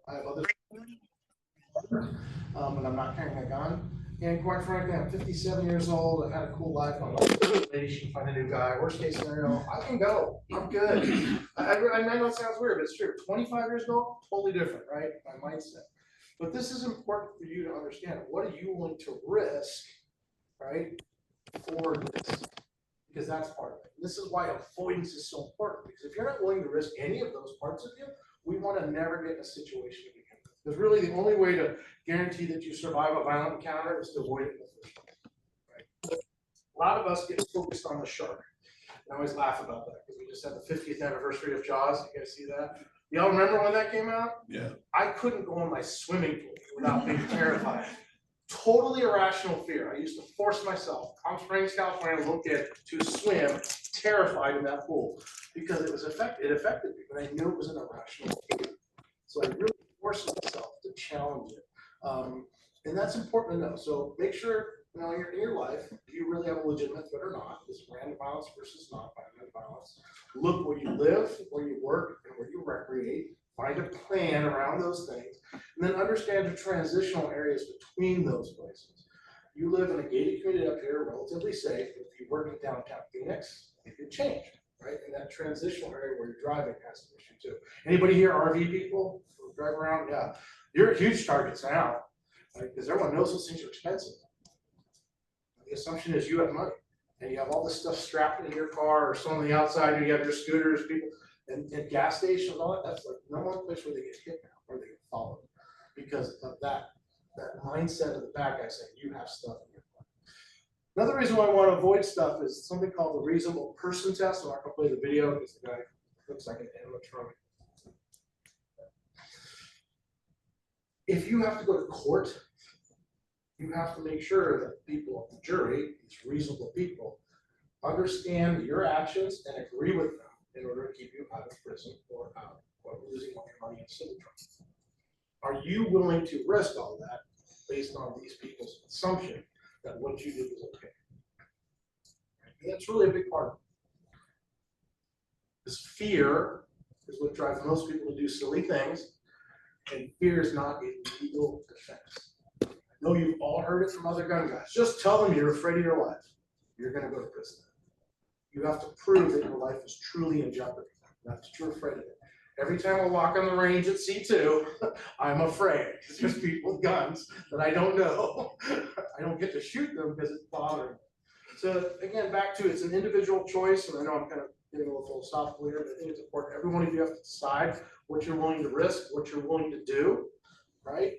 I have other, and I'm not carrying a gun. And quite frankly, I'm 57 years old. I've had a cool life. I'm like, lady, she can find a new guy. Worst case scenario, I can go. I'm good. I know it sounds weird, but it's true. 25 years ago, totally different, right? My mindset. But this is important for you to understand. What are you willing to risk, right, for this? Because that's part of it. This is why avoidance is so important. Because if you're not willing to risk any of those parts of you, we want to never get in a situation again. Because really, the only way to guarantee that you survive a violent encounter is to avoid it in the first place. Right? A lot of us get focused on the shark. I always laugh about that because we just had the 50th anniversary of Jaws. You guys see that? Y'all remember when that came out? Yeah. I couldn't go in my swimming pool without being terrified. Totally irrational fear. I used to force myself, Palm Springs, California, little kid, to swim, terrified in that pool because it affected me, but I knew it was an irrational fear. So I really forced myself to challenge it. And that's important to know. So make sure, you know, in your life, do you really have a legitimate threat or not? Is it random violence versus not random violence? Look where you live, where you work, and where you recreate. Find a plan around those things, and then understand the transitional areas between those places. You live in a gated community up here, relatively safe, but if you work in downtown Phoenix, it could change, right? And that transitional area where you're driving has an issue too. Anybody here RV people who drive around? Yeah, you're huge targets now, right? Because everyone knows those things are expensive. The assumption is you have money, and you have all this stuff strapped into your car, or some on the outside, and you have your scooters, people. And gas stations, all that, that's like no one place where they get hit now, or they get followed. Because of that mindset of the bad guy saying you have stuff in your car. Another reason why I want to avoid stuff is something called the reasonable person test. I'm not going to play the video because the guy looks like an animatronic. If you have to go to court, you have to make sure that people, the jury, these reasonable people, understand your actions and agree with them in order to keep you out of prison or out or losing all your money in civil trials. Are you willing to risk all that based on these people's assumption that what you did was okay? And that's really a big part of it. This fear is what drives most people to do silly things, and fear is not a legal defense. I know you've all heard it from other gun guys. Just tell them you're afraid of your life. You're going to go to prison. You have to prove that your life is truly in jeopardy, not that you're afraid of it. Every time I walk on the range at C2, I'm afraid because there's people with guns that I don't know. I don't get to shoot them because it's bothering me. So again, back to it's an individual choice, and I know I'm kind of getting a little philosophical here, but I think it's important. Every one of you have to decide what you're willing to risk, what you're willing to do, right?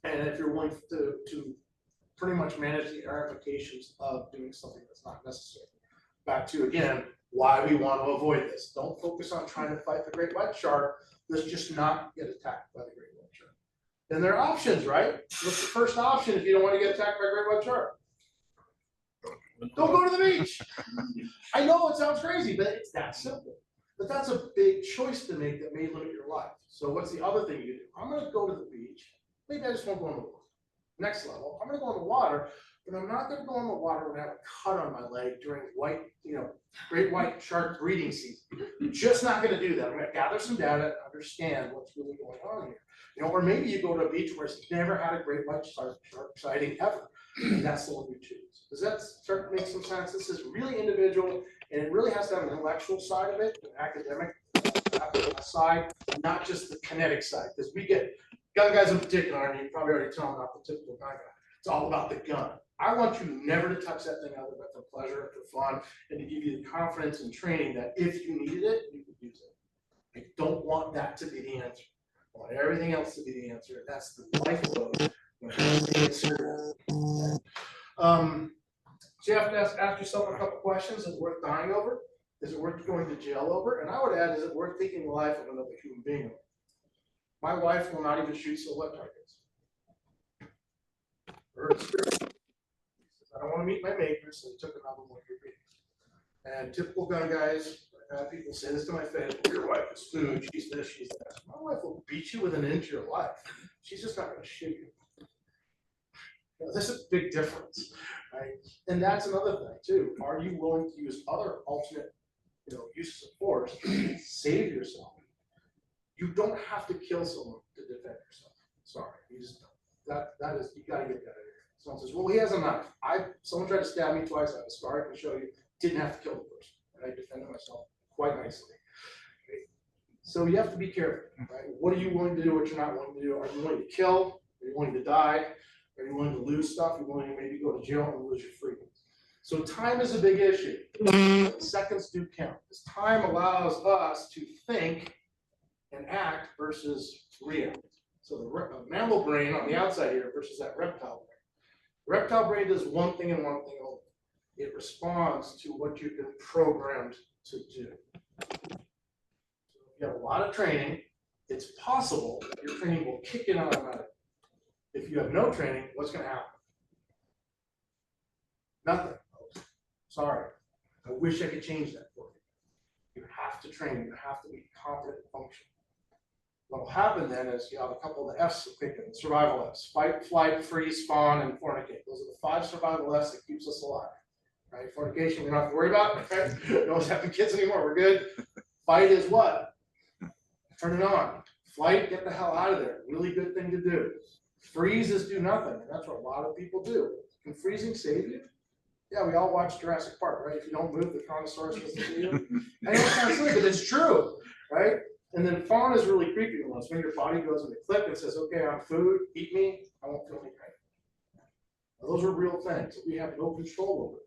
And if you're willing to pretty much manage the ramifications of doing something that's not necessary. Back to, again, why we want to avoid this. Don't focus on trying to fight the great white shark. Let's just not get attacked by the great white shark. And there are options, right? What's the first option if you don't want to get attacked by a great white shark? Don't go to the beach. I know it sounds crazy, but it's that simple. But that's a big choice to make that may limit your life. So what's the other thing you do? I'm going to go to the beach. Maybe I just won't go in the water. Next level, I'm going to go in the water, but I'm not going to go in the water when I have a cut on my leg during great white shark breeding season. I'm just not going to do that. I'm going to gather some data and understand what's really going on here. Or maybe you go to a beach where it's never had a great white shark sighting ever, and that's the one you choose. Does that start to make some sense? This is really individual, and it really has to have an intellectual side of it, an academic side, not just the kinetic side, because we get gun guys in particular, and you probably already tell them not the typical gun guy. It's all about the gun. I want you never to touch that thing other than for pleasure, for fun, and to give you the confidence and training that if you needed it, you could use it. I don't want that to be the answer. I want everything else to be the answer. That's the lifeboat. So you have to ask yourself a couple questions. Is it worth dying over? Is it worth going to jail over? And I would add, is it worth taking the life of another human being over? My wife will not even shoot silhouette targets. I don't want to meet my makers, so they took another one here. And typical gun guys, I've had people say this to my face, your wife is food, she's this, she's that. My wife will beat you within an inch of your life. She's just not going to shoot you. This is a big difference, right? And that's another thing too. Are you willing to use other alternate, uses of force to save yourself? You don't have to kill someone to defend Sorry, you just, that is, you gotta get that out of here. Someone says, well, he has a knife. Someone tried to stab me twice, I have a scar, I can show you, didn't have to kill the person, and I defended myself quite nicely. Okay? So you have to be careful, right? What are you willing to do, what you're not willing to do? Are you willing to kill? Are you willing to die? Are you willing to lose stuff? Are you willing to maybe go to jail and lose your freedom? So time is a big issue. Seconds do count. This time allows us to think and act versus react. So the mammal brain on the outside here versus that reptile brain. Reptile brain does one thing and one thing only. It responds to what you've been programmed to do. So if you have a lot of training, it's possible that your training will kick in automatically. If you have no training, what's going to happen? Nothing. Sorry. I wish I could change that for you. You have to train. You have to be competent and functional. What will happen then is you have a couple of the F's picking, survival F's: fight, flight, freeze, spawn, and fornicate. Those are the 5 survival F's that keeps us alive. Right? Fornication, we don't have to worry about. Okay? Don't have kids anymore. We're good. Fight is what? Turn it on. Flight, get the hell out of there. Really good thing to do. Freeze is do nothing. And that's what a lot of people do. Can freezing save you? Yeah, we all watch Jurassic Park, right? If you don't move, the Tyrannosaurus doesn't see you. I know it's kind of silly, but it's true, right? And then fawn is really creepy ones. When your body goes into click and says, okay, I'm food, eat me, I won't feel any pain. Those are real things that we have no control over.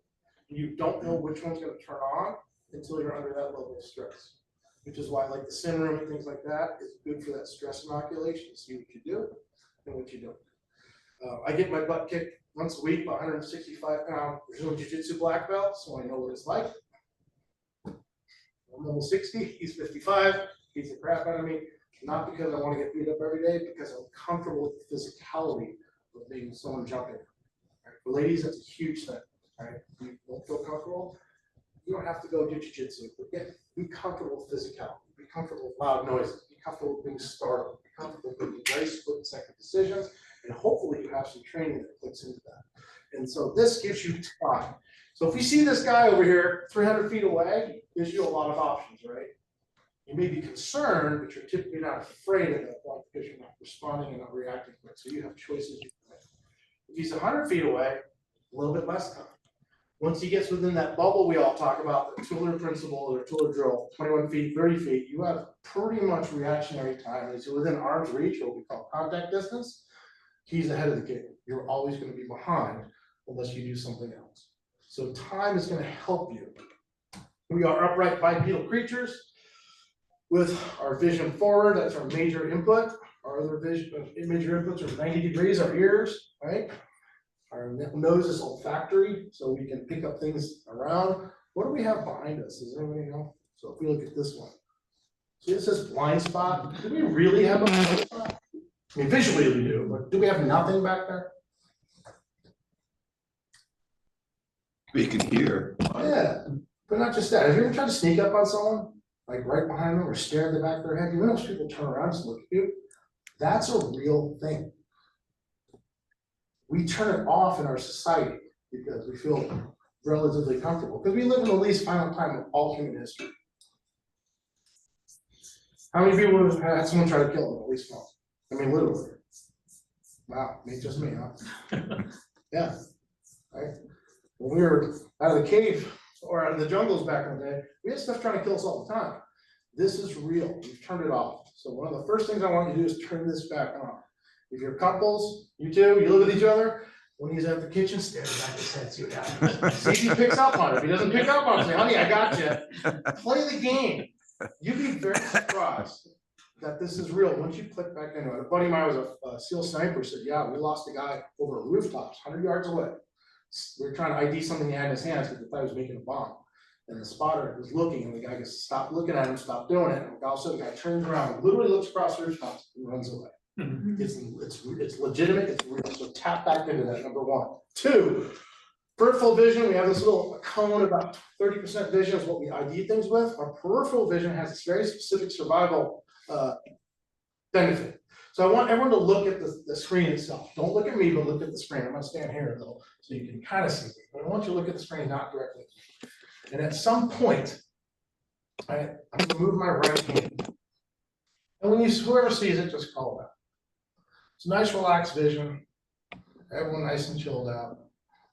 You don't know which one's going to turn on until you're under that level of stress. Which is why, like the sim room and things like that is good for that stress inoculation. See what you do and what you don't. I get my butt kicked once a week by 165-pound Brazilian Jiu-Jitsu black belt, so I know what it's like. I'm almost 60, he's 55, he's the crap out of me, not because I want to get beat up every day, because I'm comfortable with the physicality of being someone jumping. Right? For ladies, that's a huge thing. Right? If you don't feel comfortable, you don't have to go do jiu-jitsu, but be comfortable with physicality, be comfortable with loud noises, be comfortable with being startled, be comfortable with making very split-second decisions, and hopefully you have some training that puts into that. And so this gives you time. So if you see this guy over here 300 feet away, it gives you a lot of options, right? You may be concerned, but you're typically not afraid at that point because you're not responding and not reacting quick. So you have choices you can make. If he's 100 feet away, a little bit less time. Once he gets within that bubble we all talk about, the Tooler principle or Tooler drill, 21 feet, 30 feet, you have pretty much reactionary time. As you're within arm's reach, or what we call contact distance, he's ahead of the game. You're always going to be behind unless you do something else. So time is going to help you. We are upright bipedal creatures with our vision forward. That's our major input. Our other major inputs are 90 degrees, our ears, right? Our nose is olfactory, so we can pick up things around. What do we have behind us? Does anybody know? So if we look at this one. See, it says blind spot. Do we really have a blind spot? I mean, visually we do, but do we have nothing back there? We can hear. Yeah, but not just that. Have you ever tried to sneak up on someone, like right behind them, or stare at the back of their head? You know, people turn around and look at you. That's a real thing. We turn it off in our society because we feel relatively comfortable, because we live in the least violent time of all human history. How many people have had someone try to kill them at least once? I mean, literally. Wow, just me, huh? Yeah, right? When we were out of the cave or out of the jungles back in the day, we had stuff trying to kill us all the time. This is real. We've turned it off. So one of the first things I want you to do is turn this back on. If you're couples, you two, you live with each other, when he's at the kitchen, stare back his head, see what happens. See if he picks up on it. If he doesn't pick up on it, say, honey, I got you. Play the game. You'd be very surprised that this is real. Once you click back into it, a buddy of mine was a SEAL sniper, said, yeah, we lost a guy over rooftops, 100 yards away. We were trying to ID something he had in his hands because the guy was making a bomb. And the spotter was looking, and the guy goes, stop looking at him, stop doing it. And all of a sudden, the guy turns around, literally looks across the rooftops, and runs away. It's legitimate, it's real. So tap back into that, number one. Two, peripheral vision, we have this little cone about 30% vision is what we ID things with. Our peripheral vision has this very specific survival benefit. So I want everyone to look at the screen itself. Don't look at me, but look at the screen. I'm gonna stand here though, so you can kind of see me. But I want you to look at the screen, not directly. And at some point, I'm gonna move my right hand. And when whoever sees it, just call it out. It's a nice relaxed vision. Everyone nice and chilled out.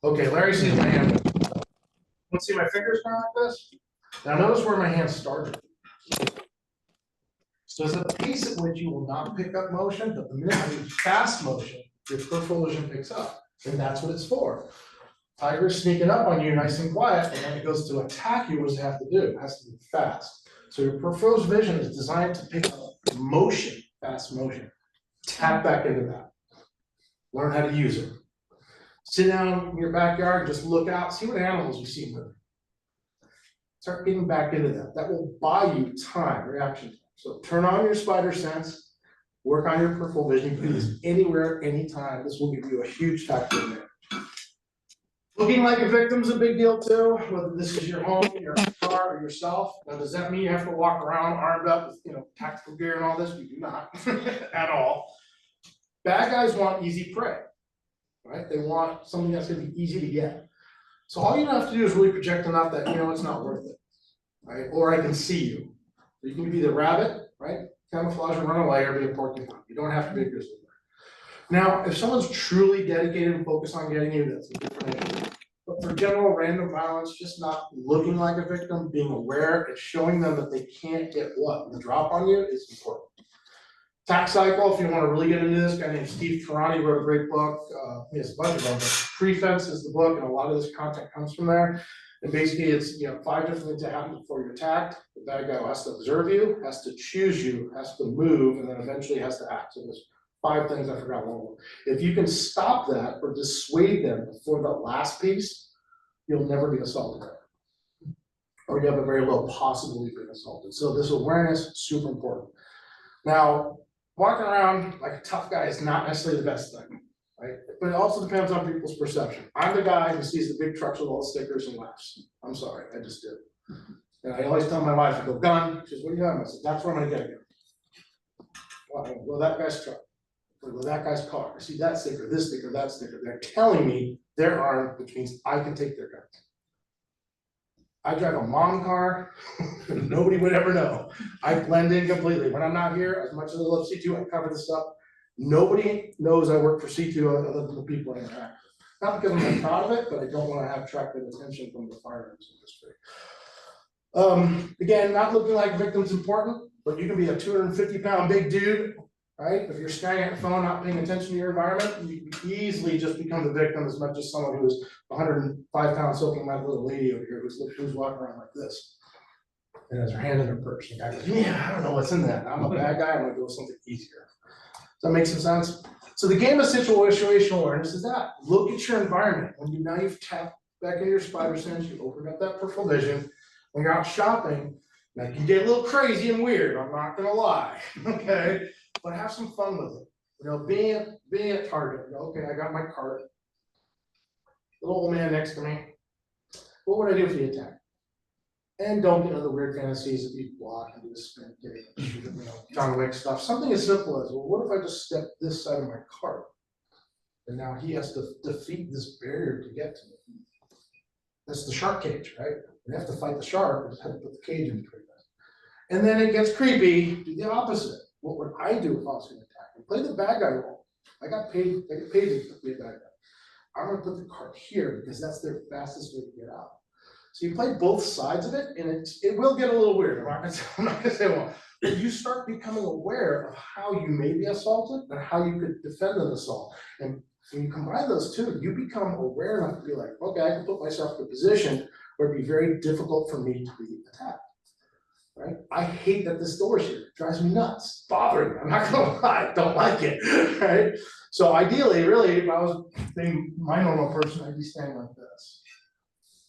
Okay, Larry sees my hand. Want to see my fingers kind of like this? Now notice where my hand started. So there's a pace at which you will not pick up motion, but the minute you fast motion, your peripheral vision picks up. And that's what it's for. Tiger's sneaking up on you nice and quiet, and then it goes to attack you. What does it have to do? It has to be fast. So your peripheral vision is designed to pick up motion, fast motion. Tap back into that. Learn how to use it. Sit down in your backyard, just look out, see what animals you see moving. Start getting back into that. That will buy you time, reaction time. So turn on your spider sense, work on your peripheral vision. You can do this anywhere, anytime. This will give you a huge tactical advantage. Looking like a victim is a big deal too, whether this is your home, your car, or yourself. Now, does that mean you have to walk around armed up with, tactical gear and all this? We do not at all. Bad guys want easy prey, right? They want something that's going to be easy to get. So all you have to do is really project enough that it's not worth it, right? Or I can see you. So you can be the rabbit, right? Camouflage and run away, or be a porcupine. You don't have to be a grizzly bear. Now, if someone's truly dedicated and focused on getting you, that's a different issue. But for general random violence, just not looking like a victim, being aware and showing them that they can't get the drop on you is important. Tax cycle, if you want to really get into this, a guy named Steve Tarani wrote a great book. He has a bunch of them, but Pre-Fence is the book, and a lot of this content comes from there. And basically, it's 5 different things that happen before you're attacked. The bad guy has to observe you, has to choose you, has to move, and then eventually has to act. So there's 5 things, I forgot one of them. If you can stop that or dissuade them before the last piece, you'll never be assaulted. Or you have a very low possibility of being assaulted. So this awareness is super important. Now, walking around like a tough guy is not necessarily the best thing, right? But it also depends on people's perception. I'm the guy who sees the big trucks with all the stickers and laughs. I'm sorry, I just did. And I always tell my wife, I go, gun. She says, what do you have? I said, that's where I'm gonna get it. Well, that guy's truck. Well, that guy's car. I see that sticker, this sticker, that sticker. They're telling me they're armed, which means I can take their guns. I drive a mom car, nobody would ever know. I blend in completely. When I'm not here, as much as I love C2, I cover this up. Nobody knows I work for C2 other than the people I interact with. Not because I'm proud of it, but I don't want to have attracted attention from the firearms industry. Again, not looking like victims important, but you can be a 250-pound big dude, right? If you're staring at your phone, not paying attention to your environment, you can easily just become the victim as much as someone who's 105 pounds soaking wet little lady over here who's walking around like this and has her hand in her purse. And the guy goes, yeah, I don't know what's in that. I'm a bad guy. I'm going to go with something easier. Does that make some sense? So the game of situational awareness is that. Look at your environment. When you've tapped back into your spider sense, you open up that peripheral vision. When you're out shopping, that can get a little crazy and weird. I'm not going to lie. Okay. But have some fun with it. Being at Target, okay, I got my cart. Little old man next to me. What would I do if he attacked? And don't get into the weird fantasies of you block and do a spin kick, John Wick stuff. Something as simple as, well, what if I just step this side of my cart? And now he has to defeat this barrier to get to me. That's the shark cage, right? You have to fight the shark, you just have to put the cage in between us. And then it gets creepy, do the opposite. What would I do if I was going to attack him? Play the bad guy role. I get paid to be a bad guy. I'm going to put the cart here because that's their fastest way to get out. So you play both sides of it, and it will get a little weird. I'm not going to say, well, but you start becoming aware of how you may be assaulted and how you could defend an assault. And when you combine those two, you become aware enough to be like, okay, I can put myself in a position where it'd be very difficult for me to be attacked. Right? I hate that this door is here. It drives me nuts. It's bothering me. I'm not gonna lie, I don't like it. Right? So ideally, really, if I was being my normal person, I'd be standing like this.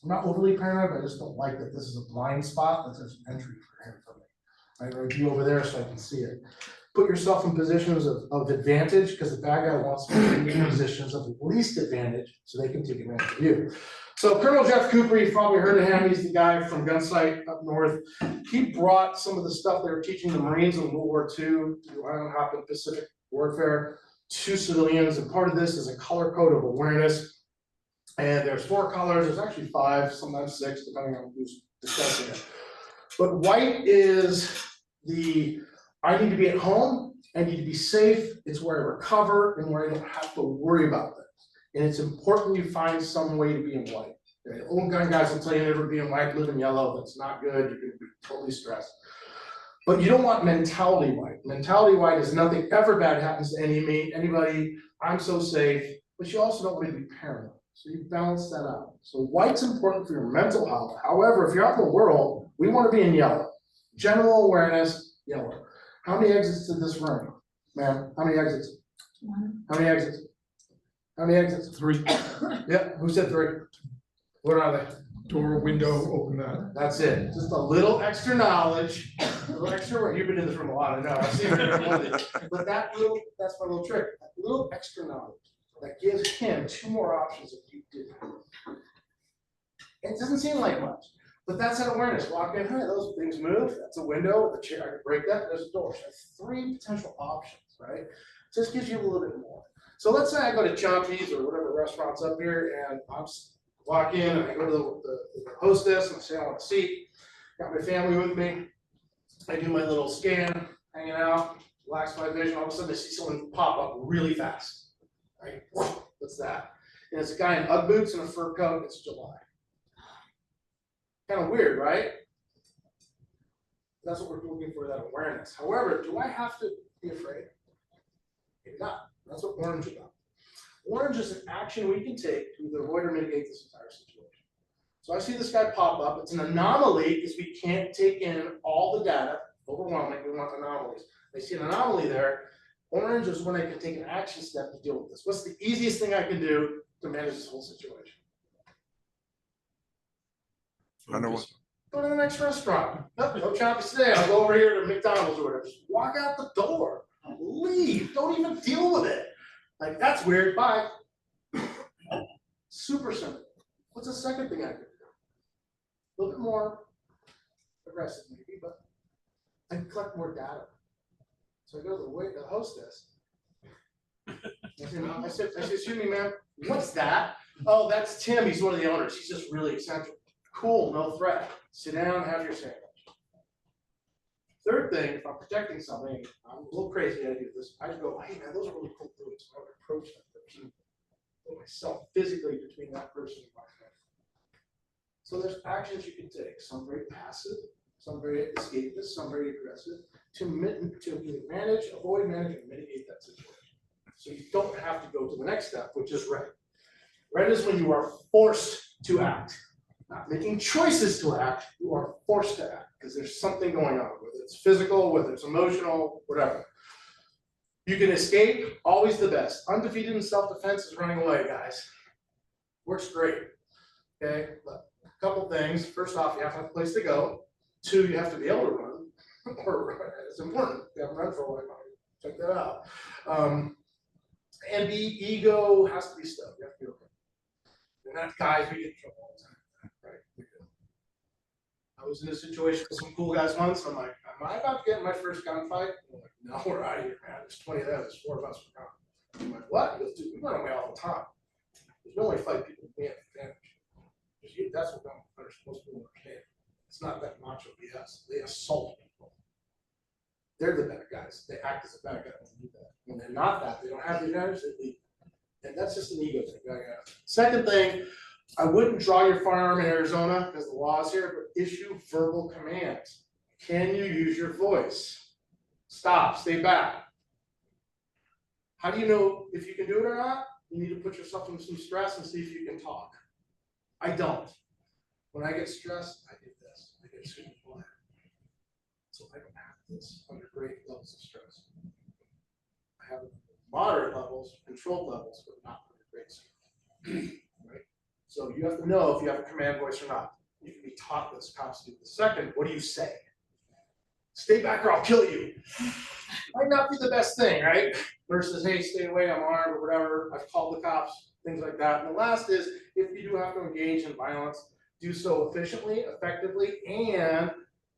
I'm not overly paranoid, but I just don't like that this is a blind spot that there's an entry for him from me. Right? Or I'd be over there so I can see it. Put yourself in positions of advantage because the bad guy wants to be in positions of least advantage so they can take advantage of you. So Colonel Jeff Cooper, you've probably heard of him. He's the guy from Gunsight up north. He brought some of the stuff they were teaching the Marines in World War II to do island hopping Pacific warfare to civilians. And part of this is a color code of awareness. And there's 4 colors. There's actually 5, sometimes 6, depending on who's discussing it. But white is the I need to be at home I need to be safe, it's where I recover, and where I don't have to worry about things. And it's important you find some way to be in white. Okay? Old gun guys will tell you never be in white, live in yellow, that's not good, you're gonna be totally stressed. But you don't want mentality white. Mentality white is nothing ever bad happens to anybody, I'm so safe, but you also don't want to be paranoid. So you balance that out. So white's important for your mental health. However, if you're out in the world, we want to be in yellow. General awareness, yellow. How many exits to this room, ma'am? How many exits? One. How many exits? How many exits? 3. Yeah, who said 3? What are they? Door, window, open that. That's it. Just a little extra knowledge, a little extra work. You've been in this room a lot, I know. I've seen it. But that's my little trick. That little extra knowledge that gives him 2 more options if you did. It doesn't seem like much, but that's an awareness. Walk in, hey, those things move. That's a window. The chair, I can break that. There's a door. So 3 potential options, right? Just gives you a little bit more. So let's say I go to Chompies or whatever restaurant's up here, and I'm walk in and I go to the hostess and I say I want a seat. Got my family with me. I do my little scan, hanging out, relax my vision. All of a sudden I see someone pop up really fast. Right? What's that? And it's a guy in Ugg boots and a fur coat. It's July. Kind of weird, right? That's what we're looking for, that awareness. However, do I have to be afraid? Maybe not. That's what orange is about. Orange is an action we can take to either avoid or mitigate this entire situation. So I see this guy pop up. It's an anomaly because we can't take in all the data. Overwhelming, we want anomalies. I see an anomaly there. Orange is when I can take an action step to deal with this. What's the easiest thing I can do to manage this whole situation? I know what. Go to the next restaurant. No Chompies today. I'll go over here to McDonald's or whatever. Just walk out the door. Leave. Don't even deal with it. Like, that's weird. Bye. Super simple. What's the second thing I could do? A little bit more aggressive, maybe, but I can collect more data. So I go to the hostess. I said, excuse me, ma'am, what's that? Oh, that's Tim. He's one of the owners. He's just really eccentric. Cool, no threat. Sit down, have your sandwich. Third thing, if I'm protecting something, I'm a little crazy I do this. I go, hey man, those are really cool foods. I would approach that person, put myself physically between that person and my friend. So there's actions you can take. Some very passive, some very escapist, some very aggressive, to either manage, avoid, manage, and mitigate that situation. So you don't have to go to the next step, which is red. Red is when you are forced to act. Not making choices to act, you are forced to act because there's something going on, whether it's physical, whether it's emotional, whatever. You can escape, always the best. Undefeated in self-defense is running away, guys. Works great. Okay, but a couple things. First off, you have to have a place to go. 2, you have to be able to run. It's important. You have to run for a while. Check that out. And ego has to be stuck. You have to be okay. And that's guys, we get in trouble all the time. Right? I was in a situation with some cool guys once. I'm like, am I about to get in my first gunfight? I'm like, no, we're out of here, man. There's 20 of them. There's 4 of us. We're gone. I'm like, what? He goes, dude, we run away all the time. There's no way to fight people who can't advantage. That's what most people understand. It's not that macho BS. They assault people. They're the bad guys. They act as a bad guy when they do that. When they're not that, they don't have the advantage, they leave. And that's just an ego thing. Second thing, I wouldn't draw your firearm in Arizona because the law's here, but issue verbal commands. Can you use your voice? Stop, stay back. How do you know if you can do it or not? You need to put yourself in some stress and see if you can talk. I don't. When I get stressed, I do this. I get super quiet. So I don't have this under great levels of stress. I have moderate levels, controlled levels, but not under great stress. Right? So you have to know if you have a command voice or not. You can be taught this, cops do. The second, what do you say? Stay back or I'll kill you. Might not be the best thing, right? Versus, hey, stay away, I'm armed or whatever. I've called the cops, things like that. And the last is, if you do have to engage in violence, do so efficiently, effectively, and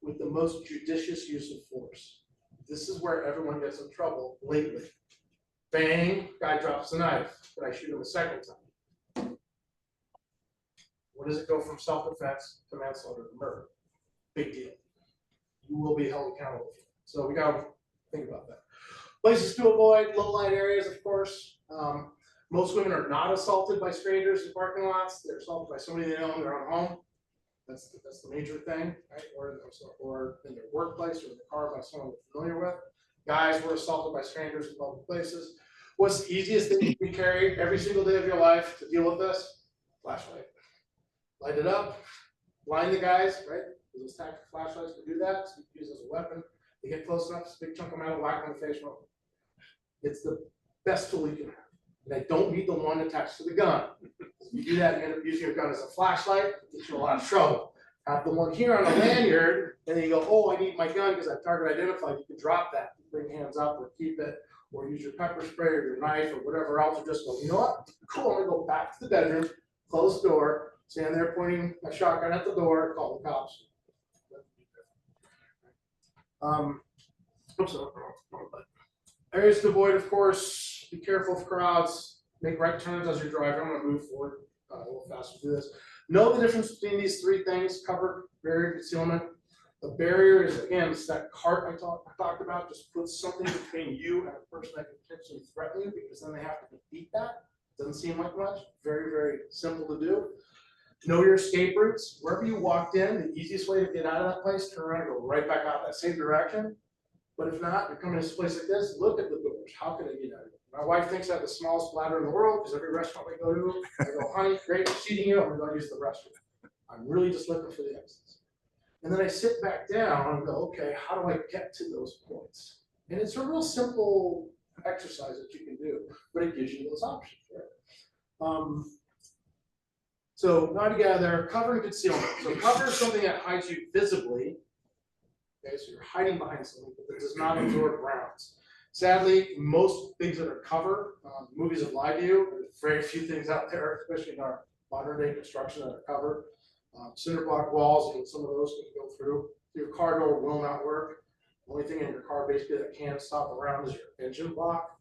with the most judicious use of force. This is where everyone gets in trouble lately. Bang, guy drops the knife. But I shoot him a second time. What does it go from self-defense to manslaughter to murder? Big deal. You will be held accountable. So we gotta think about that. Places to avoid, low light areas, of course. Most women are not assaulted by strangers in parking lots. They're assaulted by somebody they know in their own home. That's the major thing, right? Or in their workplace or in the car by someone they're familiar with. Guys were assaulted by strangers in public places. What's the easiest thing you can carry every single day of your life to deal with this? Flashlight. Light it up, blind the guys, right? Those tactical flashlights to do that, so you can use it as a weapon. They get close enough, it's a big chunk of metal, whack on the face. It's the best tool you can have. And I don't need the one attached to the gun. If you do that, you end up using your gun as a flashlight, it gets you in a lot of trouble. Have the one here on a lanyard, and then you go, oh, I need my gun because I've target identified. You can drop that, bring your hands up or keep it, or use your pepper spray or your knife or whatever else, or just go, you know what? Cool, I'm gonna go back to the bedroom, close the door, stand there pointing my shotgun at the door, call the cops. Oops, areas to avoid, of course, be careful of crowds, make right turns as you're driving. I'm gonna move forward a little faster to do this. Know the difference between these three things: cover, barrier, concealment. The barrier is, again, it's that cart I talked about. Just put something between you and a person that can potentially threaten you, because then they have to defeat that. Doesn't seem like much. Very, very simple to do. Know your escape routes. Wherever you walked in, the easiest way to get out of that place, turn around and go right back out that same direction. But if not, you're coming to a place like this, look at the doors. How can I get out of it? My wife thinks I have the smallest bladder in the world, because every restaurant we go to, I go, honey, great, I'm seating you, I'm gonna use the restroom. I'm really just looking for the exits. And then I sit back down and go, okay, how do I get to those points? And it's a real simple exercise that you can do, but it gives you those options, right? So now together, cover and concealment. So cover is something that hides you visibly. Okay, so you're hiding behind something that does not absorb rounds. Sadly, most things that are cover, movies have lied to you. There's very few things out there, especially in our modern day construction, that are covered. Cinder block walls, and some of those can go through. Your car door will not work. The only thing in your car basically that can stop a round is your engine block.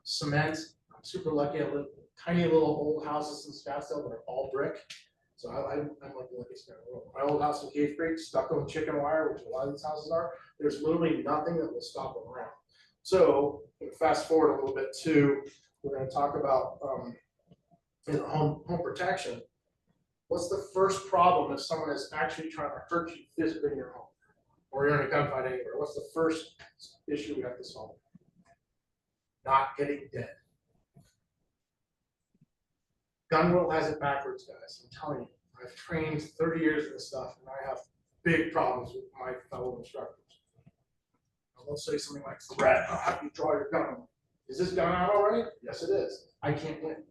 Cement. I'm super lucky. I live in tiny little old houses in Scottsdale that are all brick. So I'm like the luckiest guy in the world. My old house in Cave Creek, stuck on chicken wire, which a lot of these houses are. There's literally nothing that will stop them around. So fast forward a little bit too, we're going to talk about home protection. What's the first problem if someone is actually trying to hurt you physically in your home, or you're in a gunfight anywhere? What's the first issue we have to solve? Not getting dead. Gun world has it backwards, guys. I'm telling you. I've trained 30 years in this stuff, and I have big problems with my fellow instructors. They'll say something like, Brad, how do you draw your gun? Is this gun out already? Yes, it is. I can't win.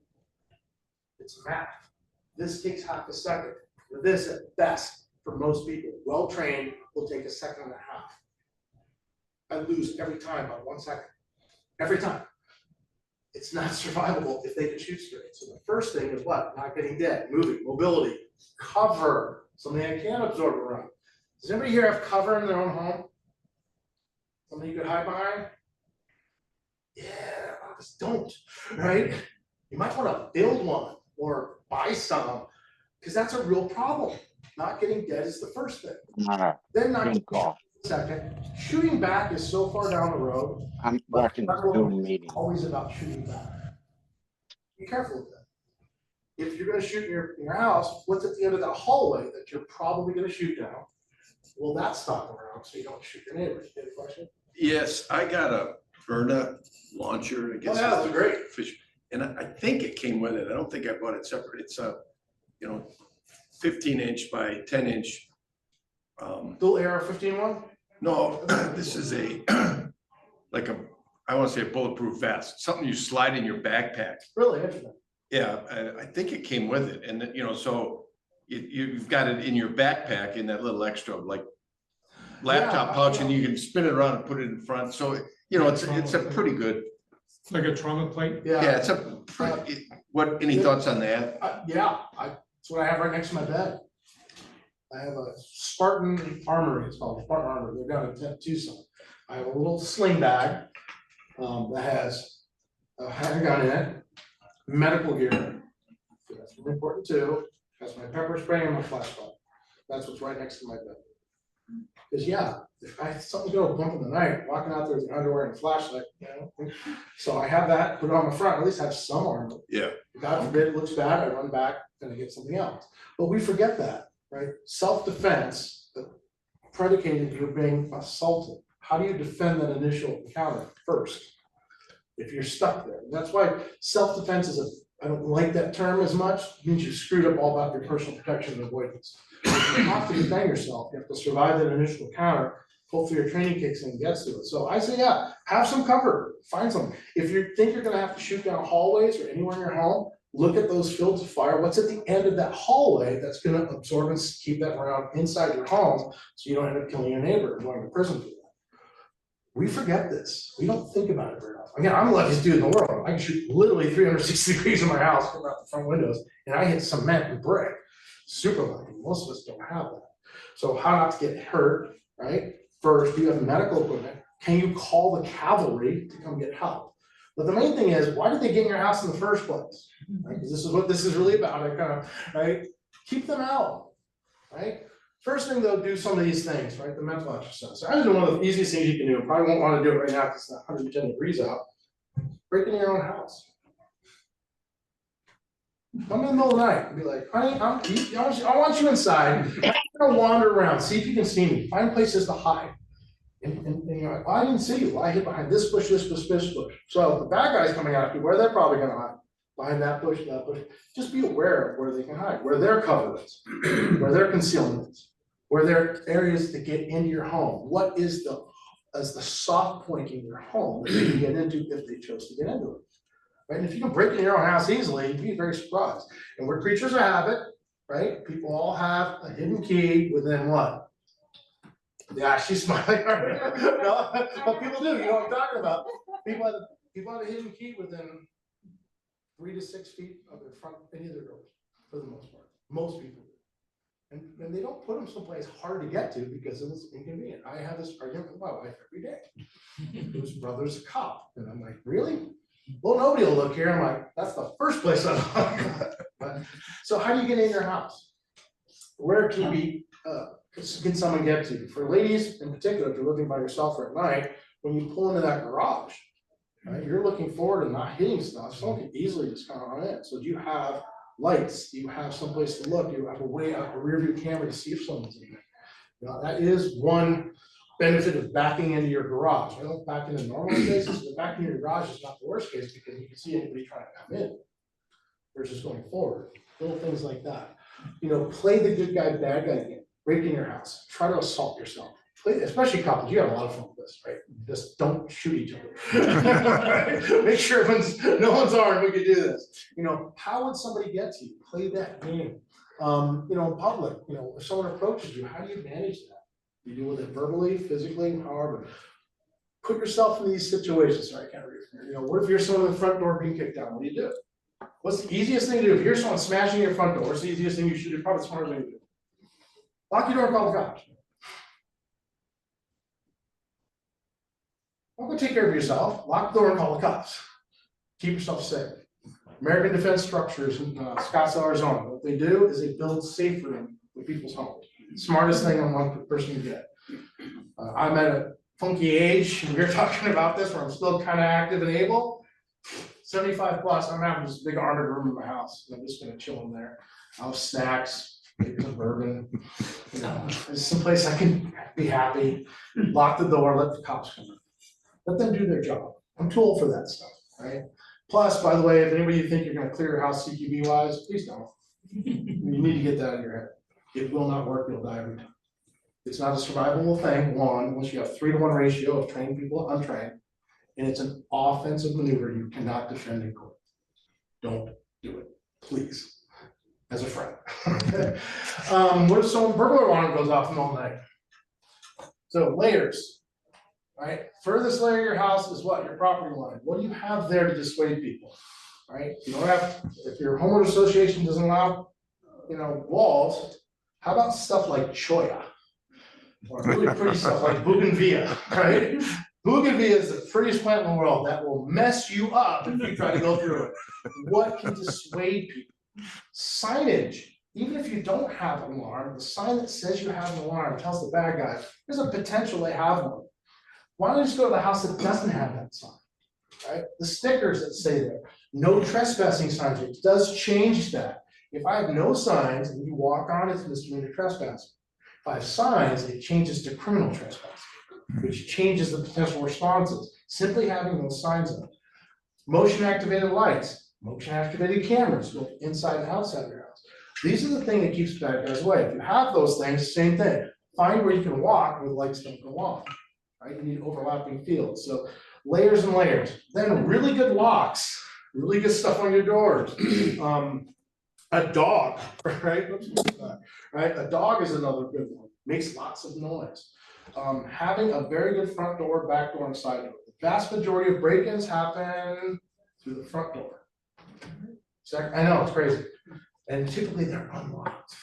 It's math. This takes half a second. This, at best, for most people, well trained, will take a second and a half. I lose every time by 1 second. Every time. It's not survivable if they can shoot straight. So the first thing is what? Not getting dead, moving, mobility, cover, something I can absorb around. Does anybody here have cover in their own home? Something you could hide behind? Yeah, just don't, right? You might want to build one or buy some, because that's a real problem. Not getting dead is the first thing. Then not getting second. Shooting back is so far down the road. I'm watching the Zoom meeting. Always about shooting back. Be careful with that. If you're going to shoot in your house, what's at the end of that hallway that you're probably going to shoot down? Will that stop around so you don't shoot your neighbors? You have a question? Yes, I got a Verna launcher, I guess. Oh, yeah, that's great. Fish, and I think it came with it. I don't think I bought it separate. It's a, 15-inch by 10-inch. Dual AR-15 one? No, this is a, like a, I want to say a bulletproof vest, something you slide in your backpack. Really interesting. Yeah, I think it came with it. And so you've got it in your backpack in that little extra like laptop pouch, and you can spin it around and put it in front. So, it's a pretty good. Like a trauma plate? Yeah, it's a pretty, any thoughts on that? That's what I have right next to my bed. I have a Spartan Armory, it's called Spartan Armory. They're down in Tucson. I have a little sling bag that has a handgun in it, medical gear. That's really important too. Has my pepper spray and my flashlight. That's what's right next to my bed. Because yeah, if something's gonna bump in the night, walking out there with your underwear and a flashlight, you know. So I have that, put it on the front, at least have some armor. Yeah. God forbid it looks bad, I run back and I get something else. But we forget that, right? Self-defense, predicated you're being assaulted. How do you defend that initial encounter first? If you're stuck there. That's why self-defense is I don't like that term as much, it means you've screwed up all about your personal protection and avoidance. You have to defend yourself, you have to survive that initial encounter, hopefully your training kicks in and gets to it. So I say, yeah, have some cover, find something. If you think you're gonna have to shoot down hallways or anywhere in your home, look at those fields of fire, what's at the end of that hallway that's gonna absorb and keep that round inside your home, so you don't end up killing your neighbor or going to prison for that. We forget this, we don't think about it very often. Again, I'm the luckiest dude in the world, I can shoot literally 360 degrees in my house, from out the front windows, and I hit cement and brick. Super lucky, most of us don't have that. So how not to get hurt, right? First, you have medical equipment, can you call the cavalry to come get help? But the main thing is, why did they get in your house in the first place? Right? Because this is what this is really about, I kind of, right? Keep them out, right? First thing they'll do some of these things, right? The mental exercise. So I think one of the easiest things you can do, probably won't want to do it right now because it's 110 degrees out. Break into your own house. Come in the middle of the night and be like, honey, I want you inside. I'm gonna wander around, see if you can see me, find places to hide. And you're like, well, I didn't see you. Well, I hid behind this bush, this bush, this bush. So the bad guys coming after you, where they're probably gonna hide. Behind that bush, that bush. Just be aware of where they can hide, where their cover is, where their concealment is, where there are areas to get into your home. What is the soft point in your home that they can get into if they chose to get into it? Right? And if you can break into your own house easily, you'd be very surprised. And we're creatures of habit, right? People all have a hidden key within what? Yeah, she's smiling. No, but people do, you know what I'm talking about. People have a hidden key within 3 to 6 feet of their front, any of their doors, for the most part. Most people do. And they don't put them someplace hard to get to because it's inconvenient. I have this argument with my wife every day. Whose brother's a cop. And I'm like, really? Well, nobody will look here. I'm like, that's the first place I'm like. So how do you get in your house? Where can can someone get to? For ladies in particular, if you're living by yourself or at night, when you pull into that garage, right, you're looking forward and not hitting stuff. Someone can easily just come on in. So do you have lights? Do you have someplace to look? Do you have a rear view camera to see if someone's in there? You know, that is one benefit of backing into your garage. I don't back into normal spaces, but backing into your garage is not the worst case because you can see anybody trying to come in versus going forward. Little things like that. You know, play the good guy, bad guy game. Break in your house. Try to assault yourself. Play, especially couples. You have a lot of fun with this, right? Just don't shoot each other. Make sure no one's armed. We could do this. You know, how would somebody get to you? Play that game. You know, in public. You know, if someone approaches you, how do you manage that? You deal with it verbally, physically, however. Put yourself in these situations. Sorry, I can't read from here. You know, what if you're someone at the front door being kicked down? What do you do? What's the easiest thing to do? If you're someone smashing your front door, what's the easiest thing you should do? Probably the smartest thing to do. Lock your door and call the cops. Don't go take care of yourself. Lock the door and call the cops. Keep yourself safe. American Defense Structures in Scottsdale, Arizona. What they do is they build safe room with people's homes. Smartest thing on one person can get. I'm at a funky age, and we're talking about this, where I'm still kind of active and able. 75 plus, I'm having this big armored room in my house. I'm just gonna chill in there. I'll have snacks, maybe some bourbon. You know, it's someplace I can be happy. Lock the door, let the cops come in. Let them do their job. I'm too old for that stuff, right? Plus, by the way, if anybody you think you're gonna clear your house CQB wise, please don't. You need to get that out of your head. It will not work, you'll die every time. It's not a survivable thing, one, unless you have 3-to-1 ratio of trained people untrained. And it's an offensive maneuver you cannot defend in court. Don't do it, please, as a friend. What if someone burglar alarm goes off in the middle of the night? So layers, right? Furthest layer of your house is what? Your property line. What do you have there to dissuade people, right? You don't have, if your homeowner association doesn't allow, you know, walls, how about stuff like cholla? Or really pretty stuff like bougainvillea, right? Bougainvillea is the prettiest plant in the world that will mess you up if you try to go through it. What can dissuade people? Signage. even if you don't have an alarm, the sign that says you have an alarm tells the bad guy, there's a potential they have one. Why don't you just go to the house that doesn't have that sign, right? The stickers that say there, no trespassing signs, it does change that. If I have no signs and you walk on, it's misdemeanor trespassing. If I have signs, it changes to criminal trespassing, which changes the potential responses. Simply having those signs up. Motion activated lights, motion activated cameras, both inside and outside of your house. These are the thing that keeps bad guys away. If you have those things, same thing. Find where you can walk where the lights don't go on. Right? You need overlapping fields. So layers and layers. Then really good locks, really good stuff on your doors. A dog, right? Oops, right? A dog is another good one. Makes lots of noise. Having a very good front door, back door, and side door. The vast majority of break-ins happen through the front door. I know, it's crazy. And typically they're unlocked.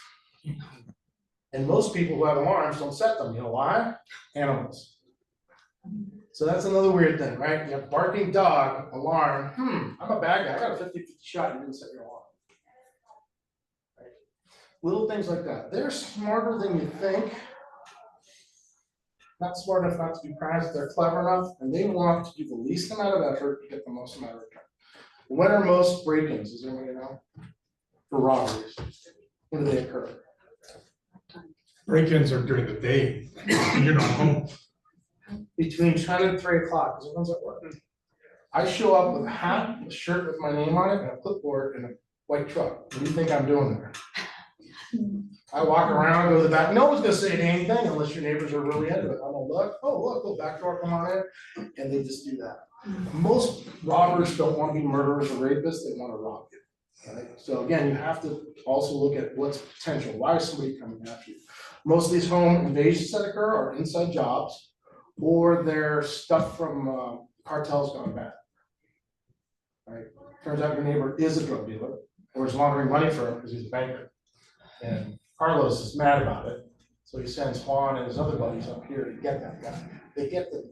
And most people who have alarms don't set them. You know why? Animals. So that's another weird thing, right? You have barking dog, alarm. I'm a bad guy. I got a 50-50 shot. You didn't set your alarm. Right? Little things like that. They're smarter than you think. Not smart enough not to be prized. They're clever enough, and they want to do the least amount of effort to get the most amount of return. When are most break-ins? Does anybody know? For robberies. When do they occur? Break-ins are during the day, you're not home. Between 10 and 3 o'clock, because everyone's at work. I show up with a hat, a shirt with my name on it, and a clipboard, and a white truck. What do you think I'm doing there? I walk around, go to the back. No one's gonna say anything unless your neighbors are really into it. I'm gonna look, oh, look, go back door, come on in, and they just do that. Most robbers don't want to be murderers or rapists, they want to rob you. Right? So again, you have to also look at what's potential. Why is somebody coming after you? Most of these home invasions that occur are inside jobs, or they're stuff from cartels gone bad. Right? Turns out your neighbor is a drug dealer, or is laundering money for him because he's a banker. And Carlos is mad about it, so he sends Juan and his other buddies up here to get that guy. They get the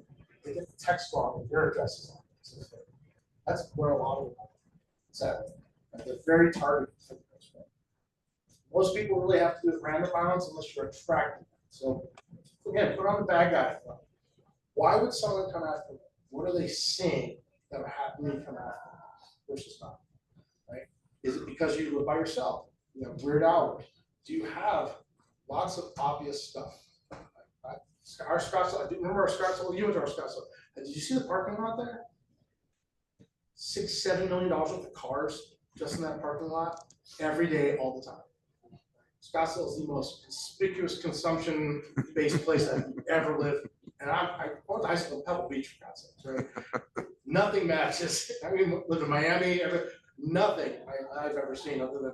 text wrong with their addresses on it. That's where a lot of them are. They're very targeted. Most people really have to do with random violence unless you're attracted. So again, put on the bad guy. Why would someone come after them? What are they seeing that would have me come after them versus not? Right? Is it because you live by yourself? You have weird hours? Do you have lots of obvious stuff? Our Scottsdale, I do remember our Scottsdale, you went to our Scottsdale. Did you see the parking lot there? $6-7 million worth of cars just in that parking lot every day, all the time. Scottsdale is the most conspicuous consumption-based place I've ever lived. And I went to high school in Pebble Beach, for God's sakes, right? Nothing matches. I mean, lived in Miami, nothing I've ever seen other than.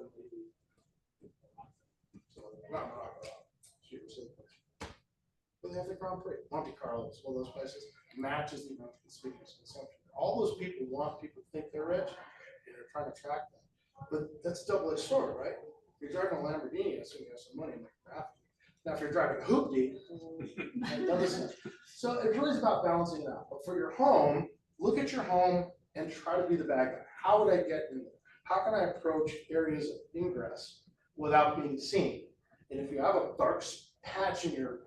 But they have the Grand Prix, Monte Carlos, all those places, matches the amount of conspicuous consumption. All those people want people to think they're rich, and they're trying to track that. But that's a double-edged sword, right? If you're driving a Lamborghini, assuming you have some money, now if you're driving a hoopty, so it really is about balancing it out. But for your home, look at your home and try to be the bad guy. How would I get in there? How can I approach areas of ingress without being seen? And if you have a dark patch in your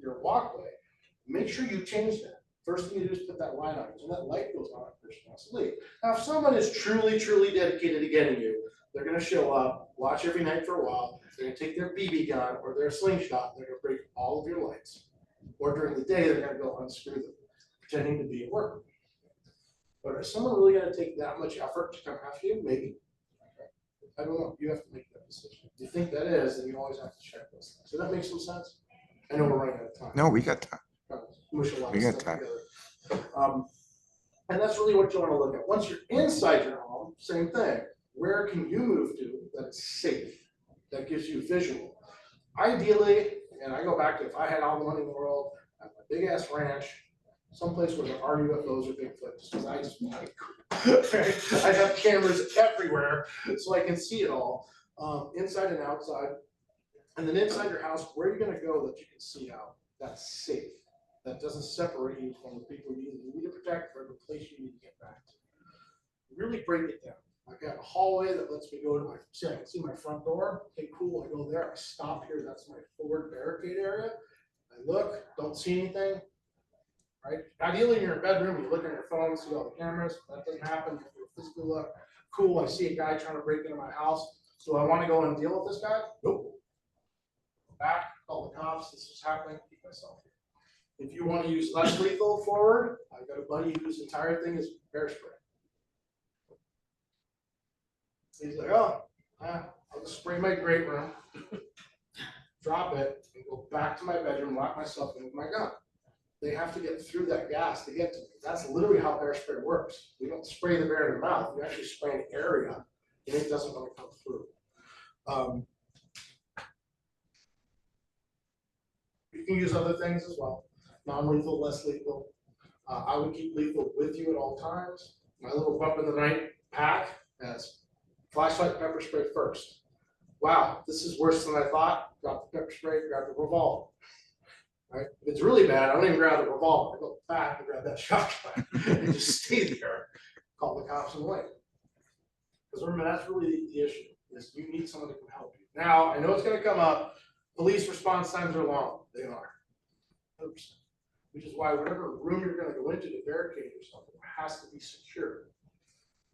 your walkway, make sure you change that. First thing you do is put that light on. When that light goes on, the person wants to leave. Now, if someone is truly, truly dedicated to getting you, they're going to show up, watch every night for a while. They're going to take their BB gun or their slingshot. They're going to break all of your lights. Or during the day, they're going to go unscrew them, pretending to be at work. But is someone really going to take that much effort to come after you? Maybe. I don't know. You have to make that decision. If you think that is, then you always have to check those things. Does that make some sense? I know we're running out of time. No, we got time. We got time. And that's really what you want to look at. Once you're inside your home, same thing. Where can you move to that's safe? That gives you visual. Ideally, and I go back to if I had all the money in the world, I have a big ass ranch, someplace where there are UFOs or Bigfoot, just because I just want to cool. I have cameras everywhere so I can see it all, inside and outside. And then inside your house, where are you going to go that you can see out? That's safe. That doesn't separate you from the people you need to protect or the place you need to get back to. Really break it down. I got a hallway that lets me go to I can see my front door. Okay, cool, I go there, I stop here, that's my forward barricade area. I look, don't see anything, right? Ideally, in your bedroom, you look at your phone, see all the cameras, that doesn't happen. You do a physical look, cool, I see a guy trying to break into my house, so I wanna go and deal with this guy? Nope. Back, call the cops, this is happening, keep myself here. If you wanna use less lethal forward, I've got a buddy whose entire thing is bear spray. He's like, oh, I'll just spray my great room, drop it, and go back to my bedroom, lock myself in with my gun. They have to get through that gas to get to me. That's literally how bear spray works. We don't spray the bear in the mouth, we actually spray an area, and it doesn't want to come through. You can use other things as well, non-lethal, less lethal. I would keep lethal with you at all times. My little bump in the night pack has flashlight, pepper spray first. Wow, this is worse than I thought. Grab the pepper spray, grab the revolver. Right? If it's really bad, I don't even grab the revolver. I go back and grab that shotgun and just stay there. Call the cops and wait. Because remember, that's really the issue. Is you need someone that can help you. Now, I know it's going to come up. Police response times are long. They are. 100%. Which is why whatever room you're going to go into to barricade yourself, it has to be secure.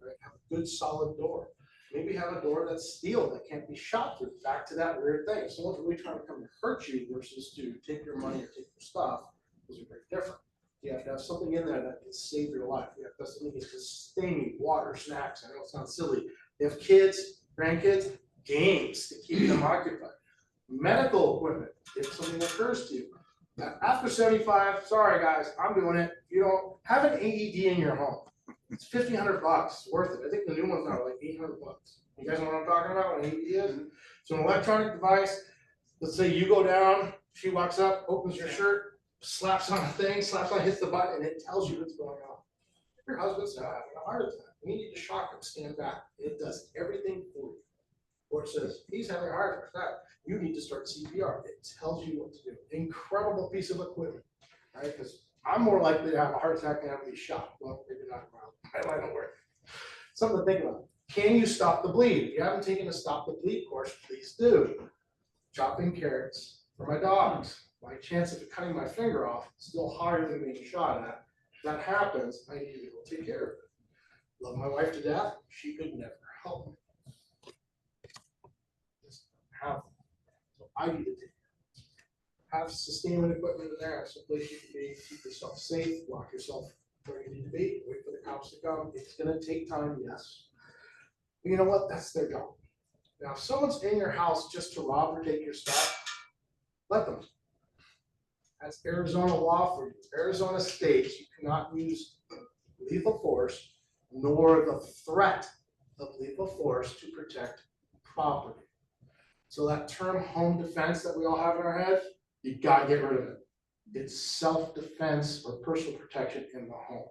Right? Have a good solid door. Maybe have a door that's steel that can't be shot through. Back to that weird thing. If someone's really trying to come to hurt you versus to take your money or take your stuff, those are very different. You have to have something in there that can save your life. You have to have something that can sustain you, water, snacks. I know it sounds silly. You have kids, grandkids, games to keep them occupied. Medical equipment, if something occurs to you. Now, after 75, sorry guys, I'm doing it. You don't have an AED in your home. It's $1,500, worth it. I think the new one's now like $800. You guys know what I'm talking about, what an AED is? So an electronic device, let's say you go down, she walks up, opens your shirt, slaps on a thing, hits the button, and it tells you what's going on. Your husband's now having a heart attack. You need to shock him, stand back. It does everything for you. Or it says, he's having a heart attack. You need to start CPR. It tells you what to do. Incredible piece of equipment, right? Because I'm more likely to have a heart attack than have to be shot. Well, maybe not around my line of work. Something to think about. Can you stop the bleed? If you haven't taken a stop the bleed course, please do. Chopping carrots for my dogs. My chance of cutting my finger off is still higher than being shot at. If that happens, I need to go take care of it. Love my wife to death. She could never help me. Just have them. So I need to take have sustainment equipment in there, someplace you can be, keep yourself safe, lock yourself where you need to be, wait for the cops to come. It's gonna take time, yes. But you know what? That's their job. Now, if someone's in your house just to rob or take your stuff, let them. That's Arizona law for you. Arizona states you cannot use lethal force nor the threat of lethal force to protect property. So that term home defense that we all have in our head, you gotta get rid of it. It's self-defense or personal protection in the home.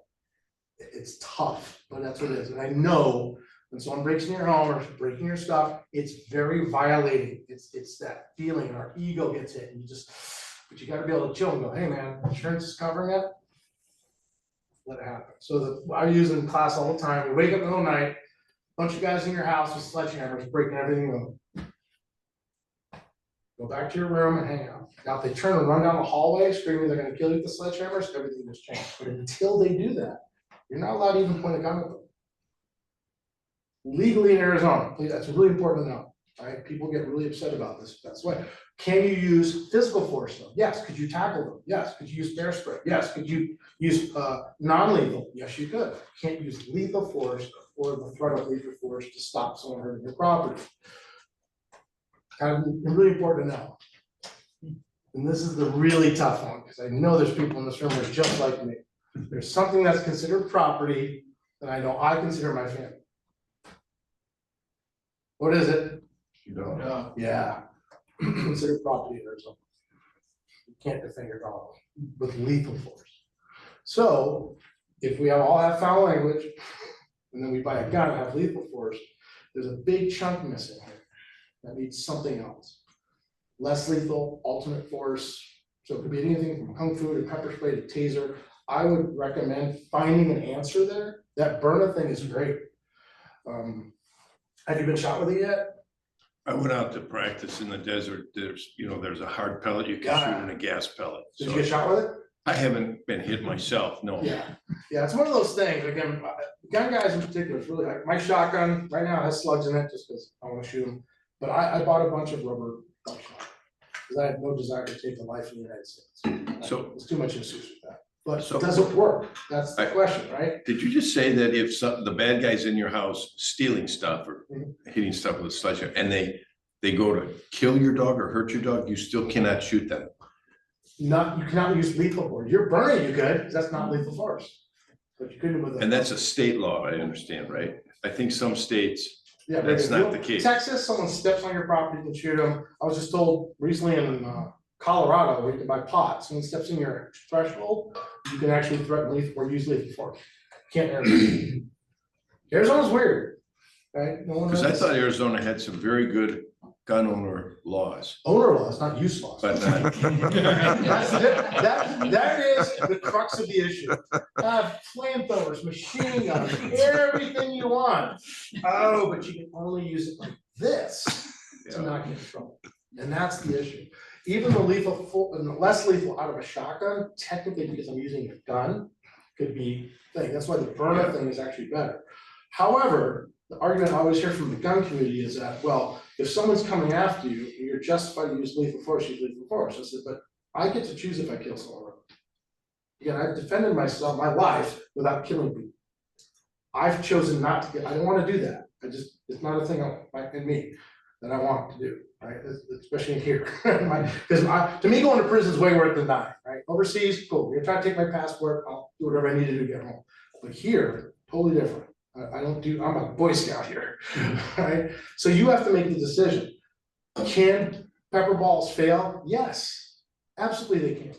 It's tough, but that's what it is. And I know when someone breaks in your home or breaking your stuff, it's very violating. It's that feeling, and our ego gets hit, and but you gotta be able to chill and go, hey man, insurance is covering it. Let it happen. So I use it in class all the time. We wake up in the middle of the night, bunch of guys in your house with sledgehammers breaking everything up. Go back to your room and hang out. Now, if they turn and run down the hallway screaming they're gonna kill you with the sledgehammers, everything has changed. But until they do that, you're not allowed to even point a gun at them. Legally in Arizona, please, that's really important to know. All right, people get really upset about this. That's why. Can you use physical force though? Yes. Could you tackle them? Yes. Could you use bear spray? Yes. Could you use non-lethal? Yes, you could. You can't use lethal force or the threat of lethal force to stop someone hurting your property. Kind of really important to know. And this is the really tough one, because I know there's people in this room that are just like me. There's something that's considered property that I know I consider my family. What is it? You don't. Yeah. Considered property in Arizona. You can't defend your dog with lethal force. So if we all have foul language, and then we buy a gun and have lethal force, there's a big chunk missing here. That needs something else. Less lethal, alternate force. So it could be anything from kung fu to pepper spray to taser. I would recommend finding an answer there. That burner thing is great. Have you been shot with it yet? I went out to practice in the desert. There's a hard pellet you can shoot and a gas pellet. Did So you get shot with it? I haven't been hit myself, no. Yeah, it's one of those things, again, gun guys in particular, it's really like, my shotgun right now has slugs in it just because I wanna shoot them. But I bought a bunch of rubber buckshot, because I have no desire to take the life of the United States. So- There's too much issues with that, but So- does it work? That's the question, right? Did you just say that if the bad guys in your house stealing stuff or hitting stuff with a sledgehammer and they go to kill your dog or hurt your dog, you still cannot shoot them? You cannot use lethal force. You're burning, you could, 'cause that's not lethal force. But you couldn't with a. And that's a state law, I understand, right? I think some states, Yeah, but that's if not you- the case. Texas, someone steps on your property, you can shoot them. I was just told recently in Colorado, where you can buy pot, someone steps in your threshold, you can actually threaten lethal or use lethal force. Can't Arizona. Arizona's weird, right? No one because I knows. thought Arizona had some very good gun owner laws, Owner laws, not use laws. but not. That is the crux of the issue. Have flamethrowers, machine guns, everything you want. Oh, but you can only use it like this to Yeah. not get in trouble. And that's the issue. Even the lethal, and the less lethal out of a shotgun, technically because I'm using a gun, could be thing. That's why the burner thing is actually better. However, the argument I always hear from the gun community is that, well, if someone's coming after you, and you're justified to use lethal force, use lethal force. I said, but I get to choose if I kill someone. Again, I've defended myself, my life, without killing people. I've chosen not to I don't wanna do that. It's not a thing in me that I want to do, right? Especially here. Because to me, going to prison is way worse than dying, right? Overseas, cool. You're trying to take my passport, I'll do whatever I need to do to get home. But here, totally different. I'm a Boy Scout here, right? So you have to make the decision. Can pepper balls fail? Yes, absolutely they can.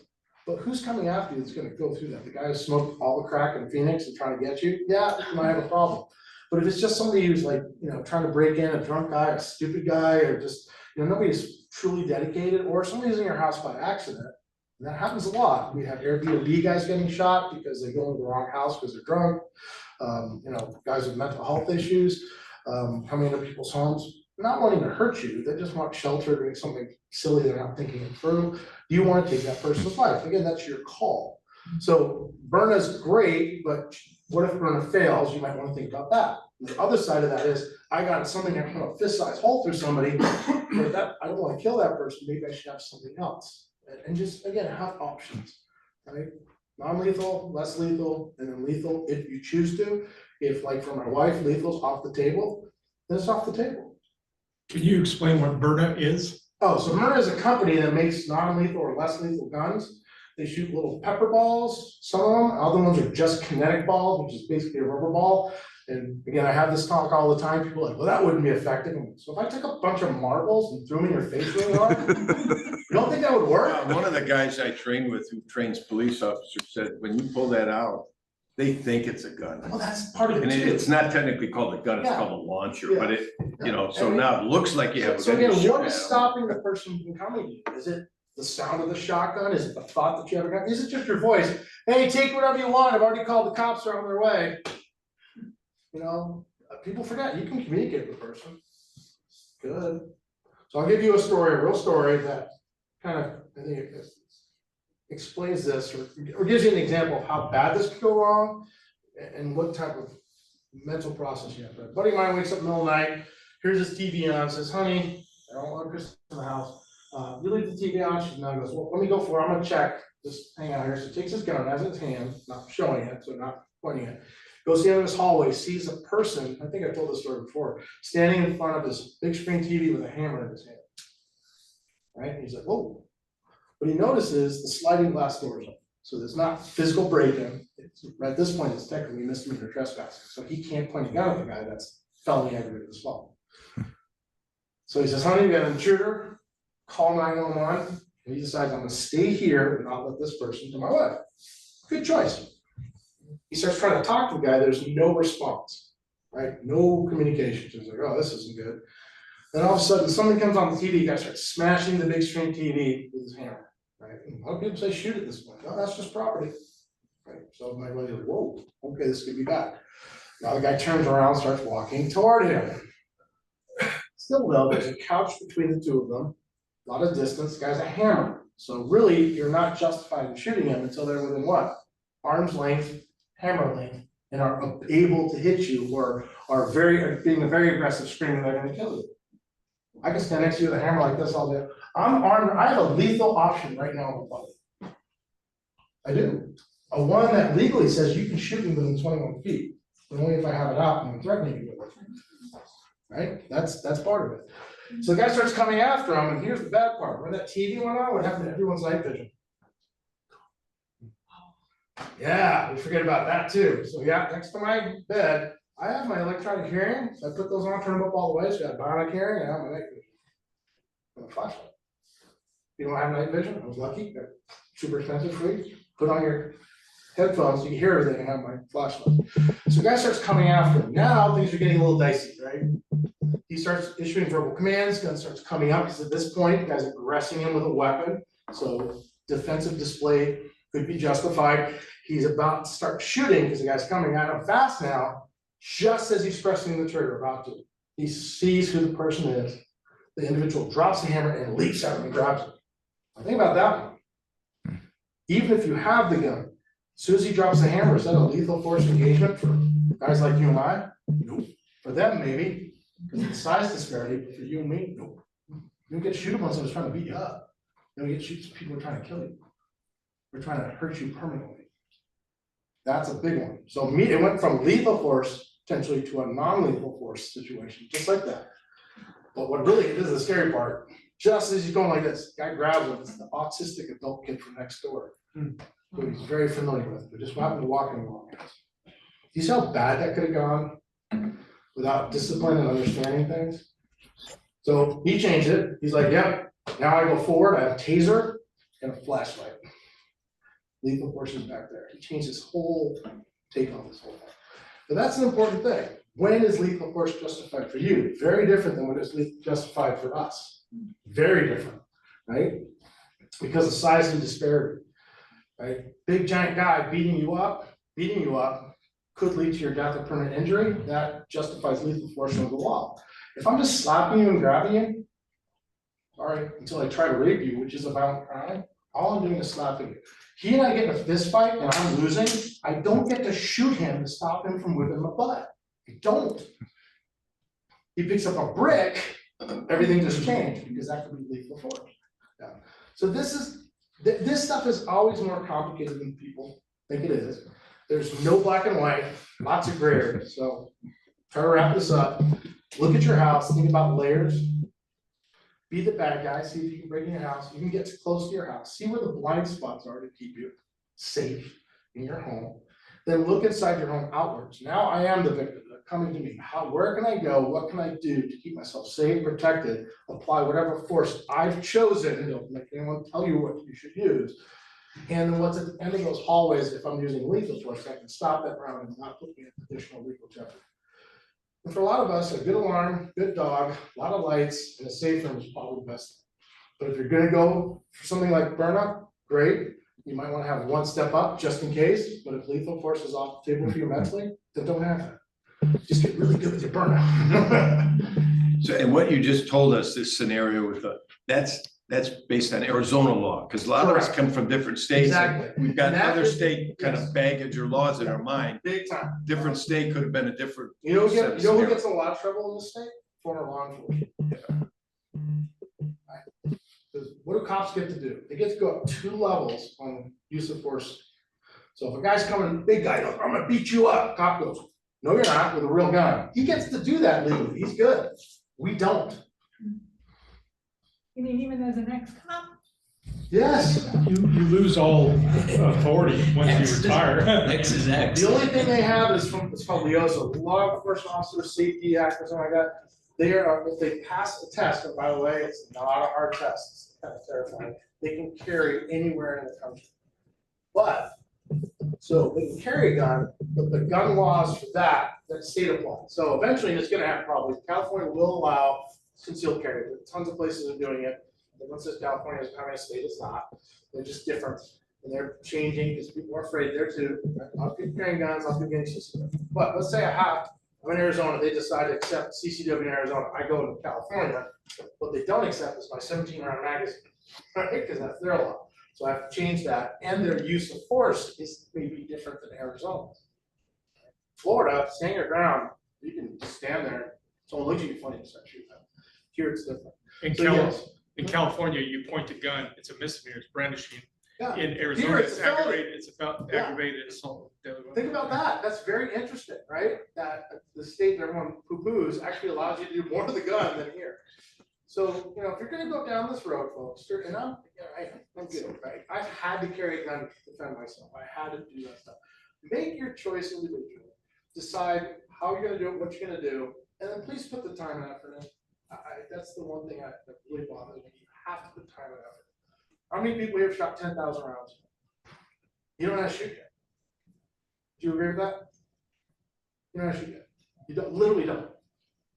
But who's coming after you that's gonna go through that? The guy who smoked all the crack in Phoenix and trying to get you? Yeah, you might have a problem. But if it's just somebody who's like, trying to break in, a drunk guy, a stupid guy, or just, nobody's truly dedicated, or somebody's in your house by accident, and that happens a lot. We have Airbnb guys getting shot because they go into the wrong house because they're drunk. Guys with mental health issues, coming into people's homes, not wanting to hurt you, they just want shelter, doing something silly, they're not thinking it through. Do you want to take that person's life? Again, that's your call. So Berna's great, but what if Berna fails? You might want to think about that. The other side of that is, I got something that put a fist-sized hole through somebody, but that, I don't want to kill that person, maybe I should have something else. And just, again, have options, right? Non-lethal, less lethal, and then lethal if you choose to. If, like for my wife, lethal's off the table, then it's off the table. Can you explain what Berna is? Oh, so Myrna is a company that makes non-lethal or less lethal guns. They shoot little pepper balls, some of them, other ones are just kinetic balls, which is basically a rubber ball. And again, I have this talk all the time, people are like, well, that wouldn't be effective. So if I took a bunch of marbles and threw them in your face really hard, you don't think that would work? One of the guys I trained with who trains police officers said, when you pull that out, they think it's a gun. Well, that's part of it And too. it's not technically called a gun, it's Yeah. called a launcher, Yeah. but it, so And now it looks like you have a So gun. you again, shoot what at is 'em. stopping the person from coming to you? Is it the sound of the shotgun? Is it the thought that you have a gun? Is it just your voice? Hey, take whatever you want, I've already called the cops, they're on their way. People forget, you can communicate with a person. Good. So I'll give you a story, a real story that kind of, I think it explains this, or gives you an example of how bad this could go wrong and what type of mental process you have. A buddy of mine wakes up in the middle of the night, here's his TV on, says, honey, I don't want Chris in the house. You leave the TV on, she's not, goes, well, let me go for it, I'm gonna check, just hang out here. So he takes his gun, has it in his hand, not showing it, so not pointing it. Goes to the end of this hallway, sees a person, I think I told this story before, standing in front of this big screen TV with a hammer in his hand. Right, and he's like, whoa. What he notices, the sliding glass doors open, so there's not physical break-in. At this point, it's technically misdemeanor trespassing, so he can't point a gun at the guy, that's felony aggravated assault. So he says, honey, we got an intruder, call 911, and he decides, I'm gonna stay here and not let this person to my wife. Good choice. He starts trying to talk to the guy, there's no response, right? No communication. He's like, oh, this isn't good. Then all of a sudden, something comes on the TV, the guy starts smashing the big screen TV with his hammer, right? And a lot of people say shoot at this point. No, that's just property. Right? So my buddy's like, whoa, okay, this could be bad. Now the guy turns around, starts walking toward him. Still though, there's a couch between the two of them, a lot of distance, the guy's a hammer. So really, you're not justified in shooting him until they're within what? Arm's length, hammer length, and are able to hit you or are being a very aggressive screaming they're gonna kill you. I can stand next to you with a hammer like this all day. I'm armed, I have a lethal option right now in my body. I do. A one that legally says you can shoot me within 21 feet, but only if I have it out and I'm threatening you with it. Right? That's part of it. So the guy starts coming after him, and here's the bad part. When that TV went on, what happened to everyone's night vision? Yeah, we forget about that too. So yeah, next to my bed, I have my electronic hearing. So I put those on, turn them up all the way. So I have bionic hearing and I have my night vision. And a flashlight. You don't have night vision? I was lucky. They're super expensive for you. Put on your headphones, so you can hear everything and have my flashlight. So the guy starts coming after him. Now things are getting a little dicey, right? He starts issuing verbal commands, gun starts coming up, because at this point, the guy's aggressing him with a weapon. So defensive display could be justified. He's about to start shooting because the guy's coming at him fast now, just as he's pressing the trigger, about to. He sees who the person is. The individual drops the hammer and leaps out and grabs it. Now think about that one. Even if you have the gun, as soon as he drops the hammer, is that a lethal force engagement for guys like you and I? Nope. For them, maybe. Because of the size disparity, but for you and me, nope. You don't get to shoot them when someone's trying to beat you up. You don't get to shoot people who are trying to kill you. They're trying to hurt you permanently. That's a big one. So it went from lethal force potentially to a non-lethal force situation, just like that. But what really is the scary part, just as he's going like this, guy grabs him, it's the autistic adult kid from next door, who he's very familiar with, who just happened to walk him along. Do you see how bad that could have gone? Without discipline and understanding things. So he changed it. He's like, yep, now I go forward, I have a taser and a flashlight. Lethal force is back there. He changed his whole take on this whole thing. But that's an important thing. When is lethal force justified for you? Very different than when it's justified for us. Very different, right? Because of size and disparity, right? Big giant guy beating you up, could lead to your death or permanent injury. That justifies lethal force under the law. If I'm just slapping you and grabbing you, all right, until I try to rape you, which is a violent crime, all I'm doing is slapping you. He and I get in a fist fight and I'm losing, I don't get to shoot him to stop him from whipping my butt. I don't. He picks up a brick, everything just changed because that could be lethal force. Yeah. So this stuff is always more complicated than people think it is. There's no black and white, lots of gray area. So try to wrap this up. Look at your house, think about layers. Be the bad guy, see if you can break in your house. You can get close to your house. See where the blind spots are to keep you safe in your home. Then look inside your home outwards. Now I am the victim. They're coming to me. Where can I go? What can I do to keep myself safe, protected, apply whatever force I've chosen, and don't make anyone tell you what you should use. And then what's at the end of those hallways, if I'm using lethal force, I can stop that round and not put me in additional lethal jeopardy. And for a lot of us, a good alarm, good dog, a lot of lights, and a safe room is probably the best. But if you're gonna go for something like burnout, great. You might want to have one step up just in case, but if lethal force is off the table for you mentally, then don't have that. Just get really good with your burnout. So, and what you just told us, this scenario with that's based on Arizona law, because a lot of us come from different states. Exactly. We've got And that other is- state kind yes. of baggage or laws in our mind. Big time. Different state could have been a different. You know, set of who scenarios. gets in a lot of trouble in this state? Former law enforcement. Because what do cops get to do? They get to go up 2 levels on use of force. So if a guy's coming, big guy, goes, I'm gonna beat you up, cop goes, no, you're not, with a real gun. He gets to do that legally, he's good. We don't. You mean even as an ex-cop? Yes, You lose all authority once you retire. X is X. the only thing they have is from, it's called LEOSA, Law Enforcement Officer Safety Act or something like that. They are, if they pass the test, and by the way, it's not a hard test, it's kind of terrifying, they can carry anywhere in the country. But, so they can carry a gun, but the gun laws for that state apply. So eventually it's gonna have probably, California will allow concealed carry, but tons of places are doing it. Everyone says California is how many state, it's not, they're just different. and they're changing because people are afraid there too. I'll keep carrying guns, I'll keep getting CCW. But let's say I'm in Arizona, they decide to accept CCW in Arizona, I go to California, what they don't accept is my 17-round magazine, right? Because that's their law. So I have to change that, and their use of force is maybe different than Arizona. Florida, stand your ground, you can just stand there, someone looks at you funny, start shooting them. Here it's different. In California, you point a gun, it's a misdemeanor, it's brandishing. Yeah. In Arizona, Here, it's it's a felony. aggravated, it's about aggravated assault. Think about that, that's very interesting, right? That the state that everyone poo-poos actually allows you to do more to the gun than here. So, you know, if you're gonna go down this road, folks, and I'm good, right? I've had to carry a gun to defend myself, I had to do that stuff. Make your choice individually, decide how you're gonna do it, what you're gonna do, and then please put the time and effort in. That's the one thing that really bothers me, you have to put time and effort. How many people here have shot 10,000 rounds? You don't know how to shoot yet. Do you agree with that? You don't know how to shoot yet. You don't, literally don't.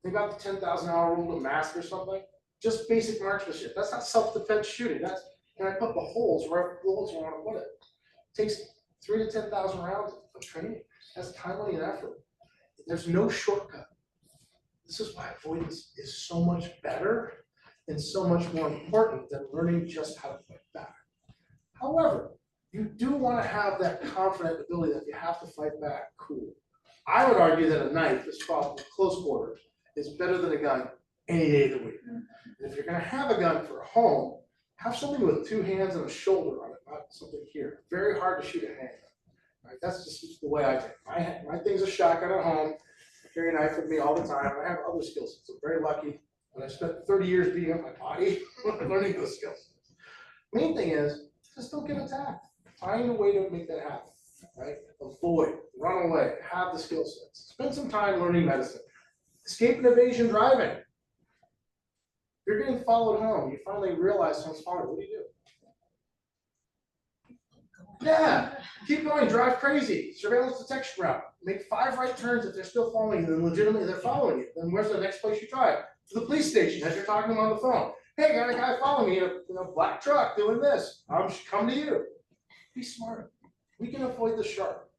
Think about the 10,000-hour rule to mask or something. Just basic marksmanship. That's not self-defense shooting. That's, and I put the holes where I want to put it. It takes 3,000 to 10,000 rounds of training. That's time, money, and effort. There's no shortcut. This is why avoidance is so much better and so much more important than learning just how to fight back. However, you do want to have that confident ability that if you have to fight back, cool. I would argue that a knife is probably close quarters is better than a gun any day of the week. And if you're going to have a gun for home, have something with 2 hands and a shoulder on it, not something here. Very hard to shoot a handgun. Right? That's just the way I think. My thing's a shotgun at home. I carry a knife with me all the time. I have other skill sets. I'm very lucky. And I spent 30 years beating up my body learning those skills. Main thing is, just don't get attacked. Find a way to make that happen, right? Avoid, run away, have the skill sets. Spend some time learning medicine. Escape and evasion driving. You're getting followed home. You finally realize someone's following. What do you do? Yeah, keep going, drive crazy. Surveillance detection route. Make 5 right turns if they're still following you, then legitimately they're following you. Then where's the next place you drive? To the police station as you're talking to them on the phone. Hey, got a guy following me in a black truck doing this. I'm come to you. Be smart. We can avoid the shark.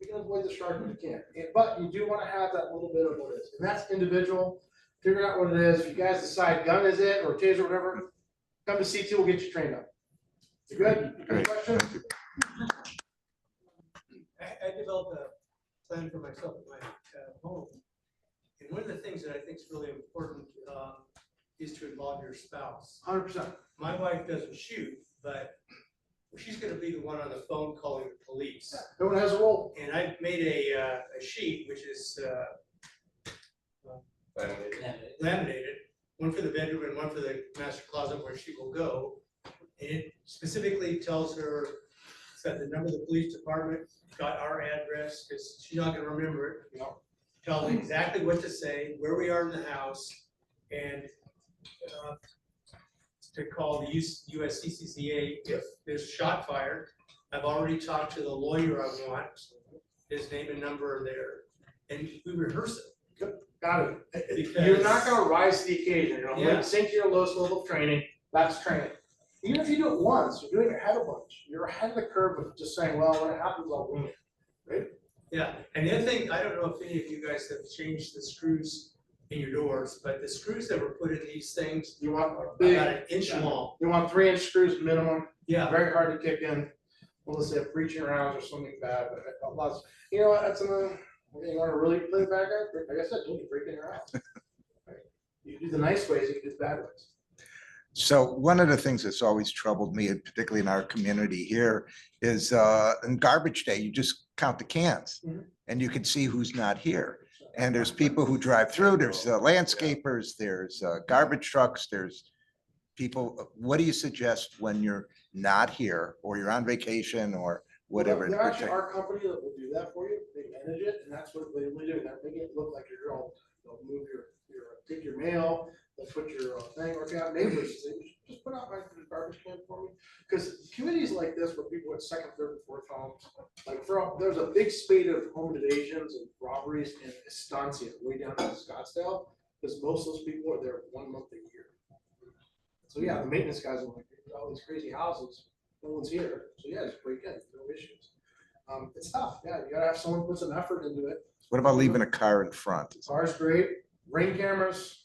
We can avoid the shark if we can. But you do want to have that little bit of what it is. And that's individual. Figure out what it is. If you guys decide gun is it or taser or whatever, come to CT, we'll get you trained up. You good? Any questions? I developed a plan for myself at my home. And one of the things that I think is really important is to involve your spouse. 100%. My wife doesn't shoot, but she's going to be the one on the phone calling the police. Everyone has a role. And I've made a sheet which is laminated, one for the bedroom and one for the master closet where she will go. And it specifically tells her that the number of the police department, got our address, because she's not gonna remember it, you know. Tell them exactly what to say, where we are in the house, and to call the USCCCA if there's a shot fired. I've already talked to the lawyer I want, his name and number are there, and we rehearse it. Got it. Because- You're not going to rise to the occasion. You're going to Yeah. sink to your lowest level of training. That's training. Even if you do it once, you're doing it ahead of bunch. You're ahead of the curve of just saying, well, when it happens, I'll win it. Right? Yeah, and the other thing, I don't know if any of you guys have changed the screws in your doors, but the screws that were put in these things You want are big, about an inch long. you want 3-inch screws minimum. Yeah, Very hard to kick in. Well, let's say breaching rounds or something bad, but lots. You know what? That's another. You want to really play the bad guy? Like I said, don't break in your house. Right? You do the nice ways, you can do the bad ways. So one of the things that's always troubled me, and particularly in our community here, is in garbage day, you just count the cans Mhm. and you can see who's not here. And there's people who drive through, there's landscapers, there's garbage trucks, there's people. What do you suggest when you're not here or you're on vacation or whatever? There actually are company that will do that for you. They manage it, and that's what they really do. They're making it look like you're all, they'll move your take your mail, they'll put your thing, or if you have neighbors, say, just put out my garbage can for me. Because communities like this where people at second, third, and fourth homes, like there's a big spate of home invasions and robberies in Estancia, way down in Scottsdale, because most of those people are there 1 month a year. So yeah, the maintenance guys are like, all these crazy houses, no one's here, so yeah, just break in, no issues. It's tough, yeah, you gotta have someone put some effort into it. What about leaving a car in front? Car's great, ring cameras.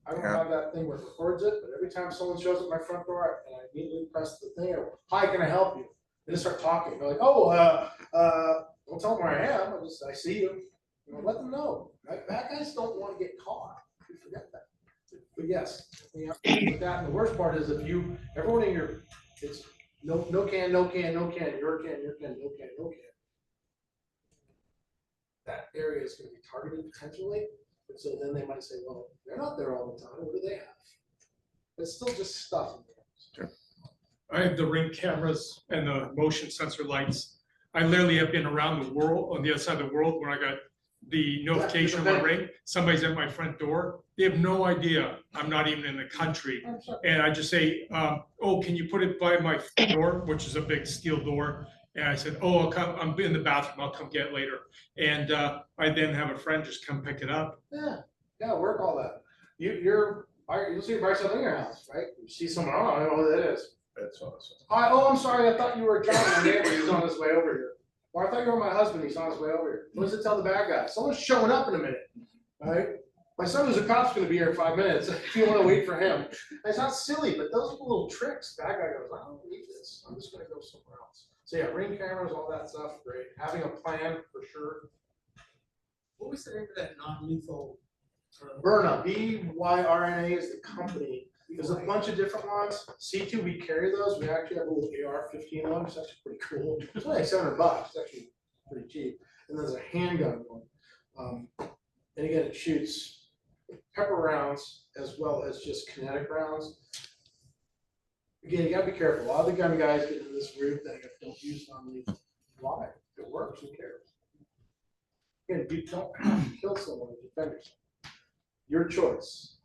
I don't Yeah. have that thing where it records it, but every time someone shows up my front door and I immediately press the thing, or, hi, can I help you? They just start talking, they're like, oh, don't tell them where I am, I see you. You know, let them know. Bad guys don't want to get caught. You forget that. But yes, you know, with that, and the worst part is if you, everyone in your, it's no can, no can, no can, your can, no can, no can. That area is gonna be targeted potentially, and so then they might say, well, they're not there all the time, what do they have? It's still just stuff in there. I have the ring cameras and the motion sensor lights. I literally have been around the world, on the other side of the world, when I got the notification on my ring, somebody's at my front door. They have no idea I'm not even in the country. I'm sorry. And I just say, oh, can you put it by my door, which is a big steel door? And I said, oh, I'll come, I'm in the bathroom, I'll come get it later. And I then have a friend just come pick it up. Yeah, work all that. You'll see Bryce in your house, right? You see someone, oh, I don't know who that is. That's awesome. Hi, oh, I'm sorry, I thought you were John, my neighbor, he's on his way over here. Or I thought you were my husband, he's on his way over here. What does it tell the bad guy? Someone's showing up in a minute, right? My son who's a cop's gonna be here in 5 minutes, if you wanna wait for him. It's not silly, but those little tricks, bad guy goes, I don't need this, I'm just gonna go somewhere else. So yeah, ring cameras, all that stuff, great. Having a plan for sure. What was the name of that non-lethal? Byrna, BYRNA is the company. There's a bunch of different ones. C2, we carry those. We actually have a little AR-15 one, which is actually pretty cool. It's only like $700. It's actually pretty cheap. And there's a handgun one. And again, it shoots pepper rounds as well as just kinetic rounds. Again, you gotta be careful. A lot of the gun guys get in this weird thing of don't use non-lethal. Why? If it works, who cares? Again, you don't have to kill someone to defend yourself. Your choice.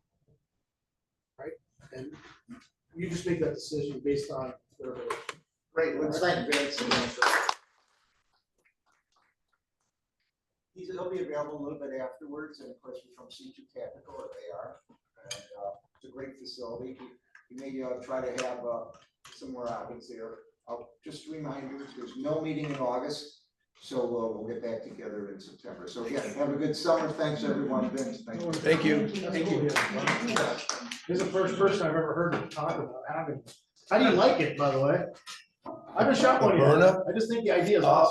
Right? And you just make that decision based on whatever. Great, let's thank Vince. He'll be available a little bit afterwards, and of course, we're from C2 Capital, or they are. And it's a great facility. He may try to have some more outings there. Just a reminder, there's no meeting in August, so we'll get back together in September. So again, have a good summer. Thanks, everyone. Vince, thank you. Thank you. Thank you. This is the first person I've ever heard him talk about having. How do you like it, by the way? I've been shot one. Byrna? I just think the idea is awesome.